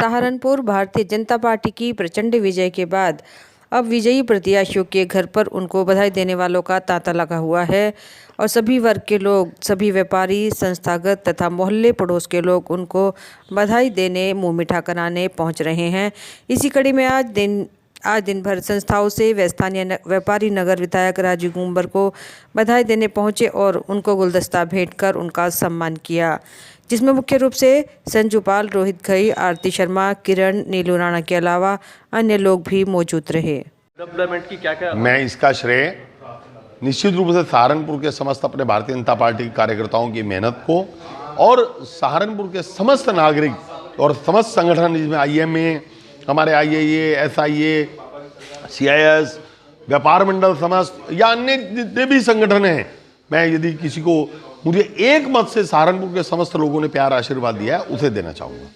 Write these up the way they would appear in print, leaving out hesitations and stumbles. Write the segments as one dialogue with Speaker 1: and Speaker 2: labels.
Speaker 1: Saharanpur Bharatiya Janata party की प्रचंड विजय के बाद अब विजयी प्रत्याशियों के घर पर उनको बधाई देने वालों का तांता लगा हुआ है और सभी वर्ग के लोग, सभी व्यापारी, संस्थागत तथा मोहल्ले पड़ोस के लोग उनको बधाई देने, मुंह मीठा कराने पहुंच रहे हैं। इसी कड़ी में आज दिन भर संस्थाओं से व स्थानीय व्यापारी नगर विधायक राजीव गुंबर को बधाई देने पहुंचे और उनको गुलदस्ता भेंट कर उनका सम्मान किया, जिसमें मुख्य रूप से संजू पाल, रोहित घई, आरती शर्मा, किरण, नीलू राणा के अलावा अन्य लोग भी मौजूद रहे।
Speaker 2: डेवलपमेंट की क्या
Speaker 3: मैं इसका श्रेय निश्चित रूप से सहारनपुर के समस्त अपने भारतीय जनता पार्टी के कार्यकर्ताओं की मेहनत को और सहारनपुर के समस्त नागरिक और समस्त संगठन, जिसमें IMA, हमारे IAA, SIA, CIS, व्यापार मंडल समस्त या अन्य जितने भी संगठन हैं, मैं यदि किसी को मुझे एक मत से सहारनपुर के समस्त लोगों ने प्यार आशीर्वाद दिया है, उसे देना चाहूँगा।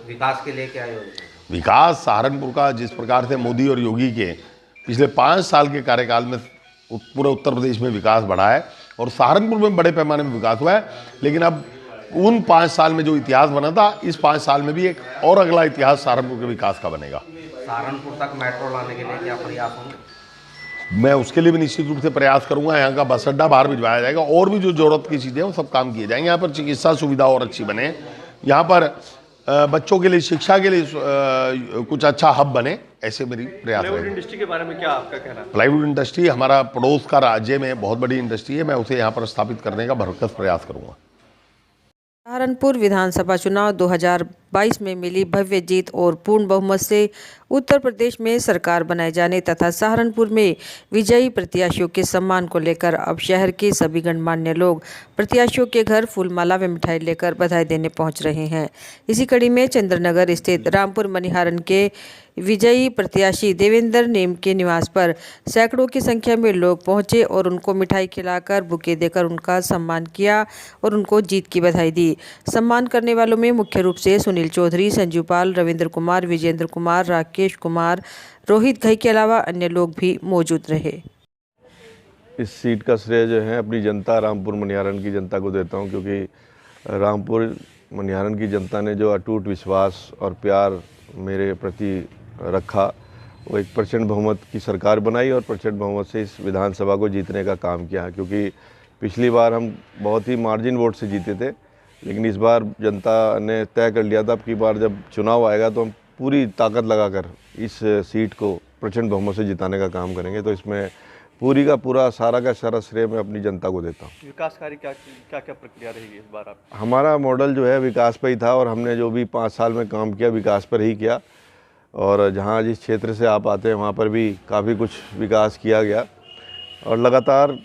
Speaker 4: विकास के लिए क्या योजना?
Speaker 3: विकास सहारनपुर का जिस प्रकार से मोदी और योगी के पिछले 5 साल के कार्यकाल में पूरे उत्तर प्रदेश में विकास बढ़ा है और सहारनपुर में बड़े पैमाने में विकास हुआ है, लेकिन अब उन 5 साल में जो इतिहास बना था, इस 5 साल में भी एक और अगला इतिहास सहारनपुर के विकास का बनेगा।
Speaker 4: सहारनपुर तक मेट्रो लाने के लिए क्या प्रयास होंगे?
Speaker 3: मैं उसके लिए भी निश्चित रूप से प्रयास करूंगा। यहाँ का बस अड्डा बाहर भिजवाया जाएगा और भी जो जरूरत की चीज़ें हैं वो सब काम किए जाएंगे। यहाँ पर चिकित्सा सुविधा और अच्छी बने, यहाँ पर बच्चों के लिए शिक्षा के लिए कुछ अच्छा हब बने, ऐसे मेरी प्रयास है।
Speaker 2: प्लाईवुड इंडस्ट्री के बारे में क्या आपका कहना है?
Speaker 3: प्लाईवुड इंडस्ट्री हमारा पड़ोस का राज्य में बहुत बड़ी इंडस्ट्री है, मैं उसे यहाँ पर स्थापित करने का भरसक प्रयास करूँगा।
Speaker 1: सहारनपुर विधानसभा चुनाव 2022 में मिली भव्य जीत और पूर्ण बहुमत से उत्तर प्रदेश में सरकार बनाए जाने तथा सहारनपुर में विजयी प्रत्याशियों के सम्मान को लेकर अब शहर के सभी गणमान्य लोग प्रत्याशियों के घर फूलमाला व मिठाई लेकर बधाई देने पहुंच रहे हैं। इसी कड़ी में चंद्रनगर स्थित रामपुर मनिहारन के विजयी प्रत्याशी देवेंद्र नेम के निवास पर सैकड़ों की संख्या में लोग पहुंचे और उनको मिठाई खिलाकर, बुके देकर उनका सम्मान किया और उनको जीत की बधाई दी। सम्मान करने वालों में मुख्य रूप से सुनील चौधरी, संजू पाल, रविंद्र कुमार, विजेंद्र कुमार, राकेश कुमार, रोहित घई के अलावा अन्य लोग भी मौजूद रहे।
Speaker 5: इस सीट का श्रेय जो है अपनी जनता, रामपुर मनिहारन की जनता को देता हूं, क्योंकि रामपुर मनिहारन की जनता ने जो अटूट विश्वास और प्यार मेरे प्रति रखा, वो एक प्रचंड बहुमत की सरकार बनाई और प्रचंड बहुमत से इस विधानसभा को जीतने का काम किया। क्योंकि पिछली बार हम बहुत ही मार्जिन वोट से जीते थे, लेकिन इस बार जनता ने तय कर लिया था अब की बार जब चुनाव आएगा तो हम पूरी ताकत लगाकर इस सीट को प्रचंड बहुमत से जिताने का काम करेंगे। तो इसमें पूरी का पूरा सारा का सारा श्रेय मैं अपनी जनता को देता हूँ।
Speaker 2: विकास कार्य क्या प्रक्रिया रहेगी इस बार? आप
Speaker 5: हमारा मॉडल जो है विकास पर ही था और हमने जो भी 5 साल में काम किया विकास पर ही किया, और जहाँ जिस क्षेत्र से आप आते हैं वहाँ पर भी काफ़ी कुछ विकास किया गया और लगातार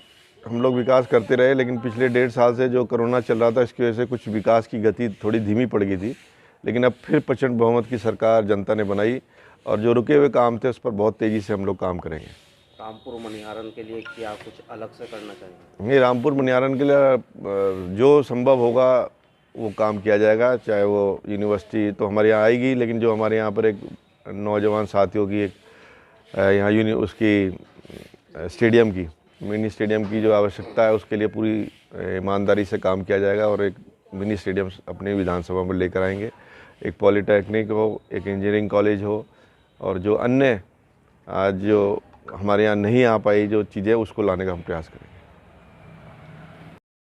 Speaker 5: हम लोग विकास करते रहे। लेकिन पिछले 1.5 साल से जो कोरोना चल रहा था, इसकी वजह से कुछ विकास की गति थोड़ी धीमी पड़ गई थी, लेकिन अब फिर प्रचंड बहुमत की सरकार जनता ने बनाई और जो रुके हुए काम थे उस पर बहुत तेज़ी से हम लोग काम करेंगे।
Speaker 4: रामपुर मनिहारन के लिए क्या कुछ अलग से करना चाहिए?
Speaker 5: नहीं, रामपुर मनिहारन के लिए जो संभव होगा वो काम किया जाएगा। चाहे वो यूनिवर्सिटी तो हमारे यहाँ आएगी, लेकिन जो हमारे यहाँ पर एक नौजवान साथियों की एक यहाँ उसकी स्टेडियम की, मिनी स्टेडियम की जो आवश्यकता है, उसके लिए पूरी ईमानदारी से काम किया जाएगा और एक मिनी स्टेडियम अपनी विधानसभा में लेकर आएंगे। एक पॉलिटेक्निक हो, एक इंजीनियरिंग कॉलेज हो, और जो अन्य आज जो हमारे यहाँ नहीं आ पाई जो चीज़ें, उसको लाने का हम प्रयास करेंगे।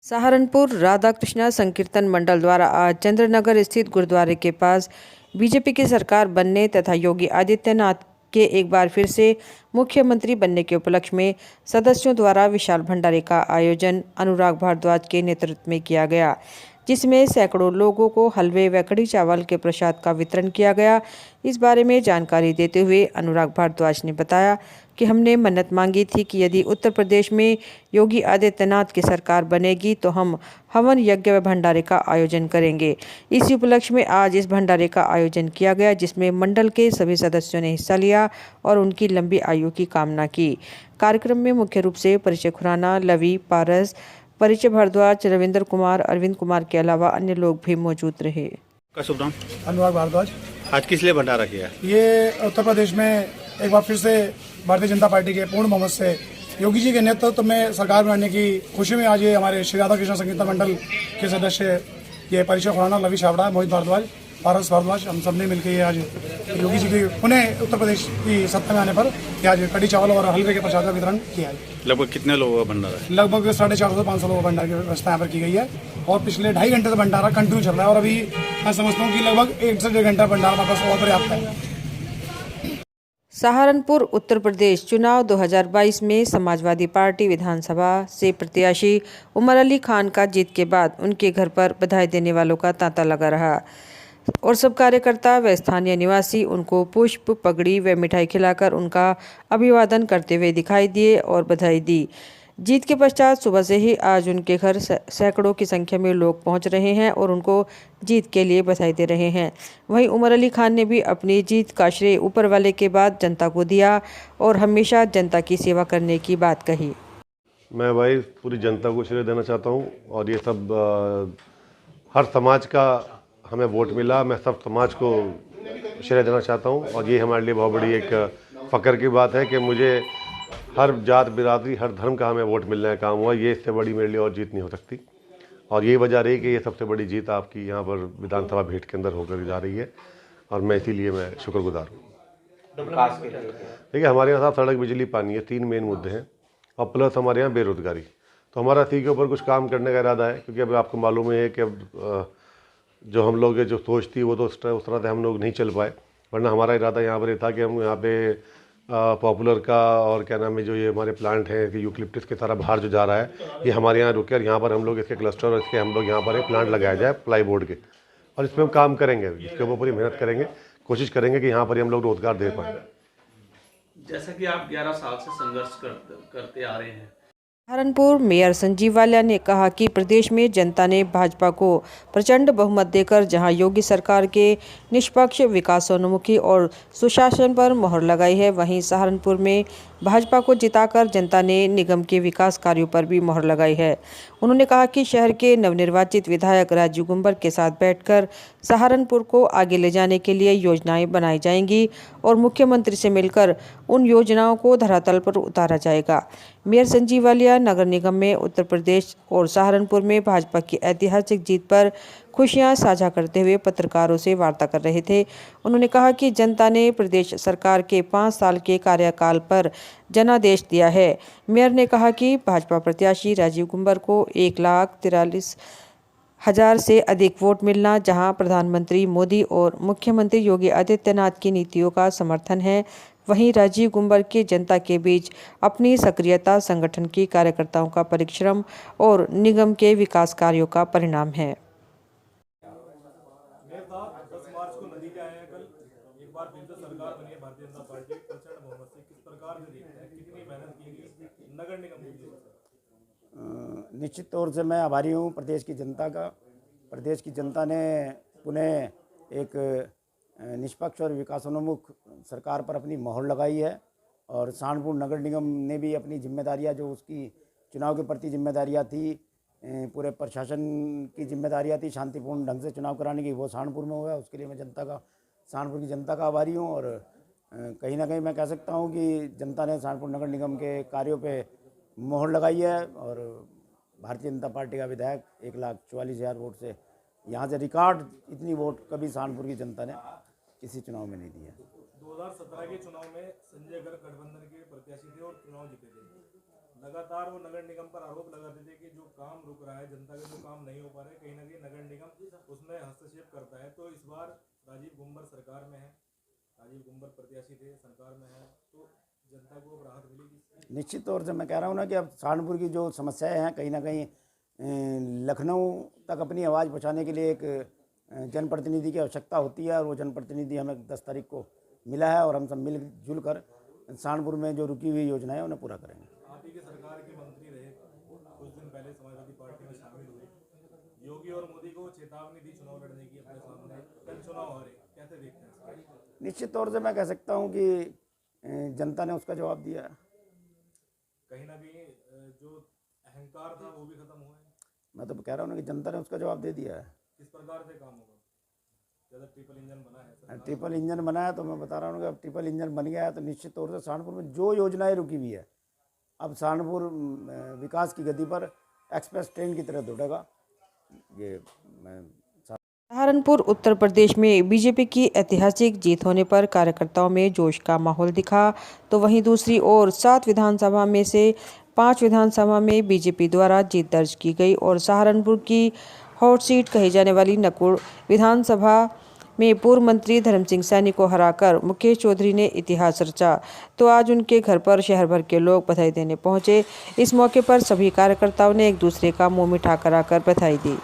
Speaker 1: सहारनपुर राधा कृष्णा संकीर्तन मंडल द्वारा आज चंद्रनगर स्थित गुरुद्वारे के पास बीजेपी की सरकार बनने तथा योगी आदित्यनाथ के एक बार फिर से मुख्यमंत्री बनने के उपलक्ष्य में सदस्यों द्वारा विशाल भंडारे का आयोजन अनुराग भारद्वाज के नेतृत्व में किया गया, जिसमें सैकड़ों लोगों को हलवे व कढ़ी चावल के प्रसाद का वितरण किया गया। इस बारे में जानकारी देते हुए अनुराग भारद्वाज ने बताया कि हमने मन्नत मांगी थी कि यदि उत्तर प्रदेश में योगी आदित्यनाथ की सरकार बनेगी तो हम हवन यज्ञ व भंडारे का आयोजन करेंगे। इसी उपलक्ष्य में आज इस भंडारे का आयोजन किया गया, जिसमें मंडल के सभी सदस्यों ने हिस्सा लिया और उनकी लंबी आयु की कामना की। कार्यक्रम में मुख्य रूप से परिचय खुराना, लवी पारस, परिचय भारद्वाज, रविंद्र कुमार, अरविंद कुमार के अलावा अन्य लोग भी मौजूद रहे।
Speaker 2: का शुभ नाम?
Speaker 6: अनुराग भारद्वाज।
Speaker 2: आज किस लिए भंडारा किया?
Speaker 6: ये उत्तर प्रदेश में एक बार फिर से भारतीय जनता पार्टी के पूर्ण बहुमत से योगी जी के नेतृत्व में सरकार बनाने की खुशी में आज ये हमारे श्री राधा कृष्ण संकीर्तन मंडल के सदस्य ये परिचय खुराना, लवी छाबड़ा, मोहित भारद्वाज पारस भारद्वाज, हम सब ने मिलकर ये आज योगी जी के पुनः उत्तर प्रदेश की सत्ता में आने पर ये आज कड़ी चावल और हलवे के प्रसाद का वितरण किया है।
Speaker 2: लगभग कितने लोगों का भंडारा है?
Speaker 6: लगभग 450 से 500 लोगों का भंडारे की व्यवस्था यहाँ पर की गई है और पिछले 2.5 घंटे से भंडारा कंटिन्यू चल रहा है और अभी मैं समझता हूँ कि लगभग 1 से 1.5 घंटा भंडारा वापस और पर्याप्त है।
Speaker 1: सहारनपुर उत्तर प्रदेश चुनाव 2022 में समाजवादी पार्टी विधानसभा से प्रत्याशी उमर अली खान का जीत के बाद उनके घर पर बधाई देने वालों का तांता लगा रहा और सब कार्यकर्ता व स्थानीय निवासी उनको पुष्प, पगड़ी व मिठाई खिलाकर उनका अभिवादन करते हुए दिखाई दिए और बधाई दी। जीत के पश्चात सुबह से ही आज उनके घर सैकड़ों की संख्या में लोग पहुंच रहे हैं और उनको जीत के लिए बधाई दे रहे हैं। वहीं उमर अली खान ने भी अपनी जीत का श्रेय ऊपर वाले के बाद जनता को दिया और हमेशा जनता की सेवा करने की बात कही।
Speaker 7: मैं भाई पूरी जनता को श्रेय देना चाहता हूँ और ये सब हर समाज का हमें वोट मिला, मैं सब समाज को श्रेय देना चाहता हूँ और ये हमारे लिए बहुत बड़ी एक फ़ख्र की बात है कि मुझे हर जात बिरादरी हर धर्म का हमें वोट मिलने का काम हुआ। ये इससे बड़ी मेरे लिए और जीत नहीं हो सकती और यही वजह रही कि ये सबसे बड़ी जीत आपकी यहाँ पर विधानसभा भेंट के अंदर होकर जा रही है और मैं इसीलिए मैं शुक्रगुजार हूँ।
Speaker 4: विकास के लिए
Speaker 7: देखिए हमारे यहाँ साहब सड़क, बिजली, पानी है, 3 मेन मुद्दे हैं और प्लस हमारे यहाँ बेरोजगारी। तो हमारा इसी के ऊपर कुछ काम करने का इरादा है क्योंकि अब आपको मालूम है कि अब जो हम लोग जो सोच थी वो तो उस तरह से हम लोग नहीं चल पाए, वरना हमारा इरादा यहाँ पर ये था कि हम यहाँ पे पॉपुलर का और क्या नाम है जो ये हमारे प्लांट हैं कि यूकलिप्टस के सारा बाहर जो जा रहा है ये हमारे यहाँ रुके और यहाँ पर हम लोग इसके क्लस्टर और इसके हम लोग यहाँ पर एक प्लांट लगाया जाए प्लाईबोर्ड के और इसमें हम काम करेंगे, इसके ऊपर पूरी मेहनत करेंगे, कोशिश करेंगे कि यहाँ पर हम लोग रोजगार दे पाएँ।
Speaker 8: जैसा कि आप 11 साल से संघर्ष करते आ रहे हैं।
Speaker 1: सहारनपुर मेयर संजीव वालिया ने कहा कि प्रदेश में जनता ने भाजपा को प्रचंड बहुमत देकर जहां योगी सरकार के निष्पक्ष, विकासोन्मुखी और सुशासन पर मोहर लगाई है, वहीं सहारनपुर में भाजपा को जिताकर जनता ने निगम के विकास कार्यों पर भी मोहर लगाई है। उन्होंने कहा कि शहर के नवनिर्वाचित विधायक राजीव गुंबर के साथ बैठकर सहारनपुर को आगे ले जाने के लिए योजनाएं बनाई जाएंगी और मुख्यमंत्री से मिलकर उन योजनाओं को धरातल पर उतारा जाएगा। मेयर संजीव वालिया नगर निगम में उत्तर प्रदेश और सहारनपुर में भाजपा की ऐतिहासिक जीत पर खुशियां साझा करते हुए पत्रकारों से वार्ता कर रहे थे। उन्होंने कहा कि जनता ने प्रदेश सरकार के 5 साल के कार्यकाल पर जनादेश दिया है। मेयर ने कहा कि भाजपा प्रत्याशी राजीव गुंबर को 1,43,000 से अधिक वोट मिलना, जहां प्रधानमंत्री मोदी और मुख्यमंत्री योगी आदित्यनाथ की नीतियों का समर्थन है, वहीं राजीव गुंबर के जनता के बीच अपनी सक्रियता, संगठन की कार्यकर्ताओं का परिश्रम और निगम के विकास कार्यों का परिणाम है।
Speaker 6: 10 मार्च को नतीजा आया कल, एक बार फिर से सरकार बनी है भारतीय जनता पार्टी प्रचंड बहुमत से। किस प्रकार से देखते हैं, कितनी मेहनत की गई नगर निगम के लिए?
Speaker 9: निश्चित तौर से मैं आभारी हूँ प्रदेश की जनता का। प्रदेश की जनता ने पुनः एक निष्पक्ष और विकासोन्मुख सरकार पर अपनी मोहर लगाई है और सहारनपुर नगर निगम ने भी अपनी जिम्मेदारियां जो उसकी चुनाव के प्रति जिम्मेदारियां थी, पूरे प्रशासन की जिम्मेदारियां थी शांतिपूर्ण ढंग से चुनाव कराने की, वो सहारनपुर में हुआ। उसके लिए मैं सहारनपुर की जनता का आभारी हूँ और कहीं ना कहीं मैं कह सकता हूँ कि जनता ने सहारनपुर नगर निगम के कार्यों पे मोहर लगाई है और भारतीय जनता पार्टी का विधायक 1,44,000 वोट से यहाँ से रिकॉर्ड इतनी वोट कभी सहारनपुर की जनता ने किसी चुनाव में नहीं दी है।
Speaker 6: 2017 के चुनाव में संजय गर्ग गठबंधन के प्रत्याशी थे और चुनाव जीते थे। लगातार वो नगर निगम पर आरोप लगाते थे कि जो काम रुक रहा है, जनता के जो काम नहीं हो पा रहे, कहीं ना कहीं नगर निगम उसमें हस्तक्षेप करता है। तो इस बार राजीव गुंबर सरकार में है, राजीव गुंबर प्रत्याशी थे, सरकार में है, तो जनता को राहत मिलेगी?
Speaker 9: निश्चित तौर से मैं कह रहा हूँ ना कि अब सहारनपुर की जो समस्याएं हैं, कहीं ना कहीं लखनऊ तक अपनी आवाज़ पहुँचाने के लिए एक जनप्रतिनिधि की आवश्यकता होती है और वो जनप्रतिनिधि हमें 10 तारीख को मिला है और हम सब मिलजुल कर सहारनपुर में जो रुकी हुई योजनाएं उन्हें पूरा करेंगे।
Speaker 6: आप ही के सरकार के मंत्री रहे, कुछ दिन पहले समाजवादी पार्टी में शामिल हुए, योगी और मोदी को चेतावनी दी चुनाव लड़ने की अपने सामने, कल चुनाव हारे, कैसे देखते हैं?
Speaker 9: निश्चित तौर से मैं कह सकता हूँ कि जनता ने उसका जवाब दिया है।
Speaker 6: कहीं ना कहीं जो अहंकार था वो भी खत्म हुआ है।
Speaker 9: मैं तो कह रहा हूँ ना कि जनता ने उसका जवाब दे दिया है।
Speaker 6: किस प्रकार से काम होगा? जब ट्रिपल इंजन बना है,
Speaker 9: ट्रिपल इंजन बना है तो मैं बता रहा हूँ कि अब ट्रिपल इंजन बन गया है तो निश्चित तौर से सहारनपुर में जो योजनाएं रुकी हुई है, अब सहारनपुर विकास की गति पर एक्सप्रेस ट्रेन की तरह दौड़ेगा। ये मैं
Speaker 1: सहारनपुर उत्तर प्रदेश में बीजेपी की ऐतिहासिक जीत होने पर कार्यकर्ताओं में जोश का माहौल दिखा, तो वहीं दूसरी ओर 7 विधानसभा में से 5 विधानसभा में बीजेपी द्वारा जीत दर्ज की गई और सहारनपुर की हॉट सीट कही जाने वाली नकुड़ विधानसभा में पूर्व मंत्री धर्म सिंह सैनी को हराकर मुकेश चौधरी ने इतिहास रचा। तो आज उनके घर पर शहर भर के लोग बधाई देने पहुंचे। इस मौके पर सभी कार्यकर्ताओं ने एक दूसरे का मुंह मिठा कराकर बधाई दी।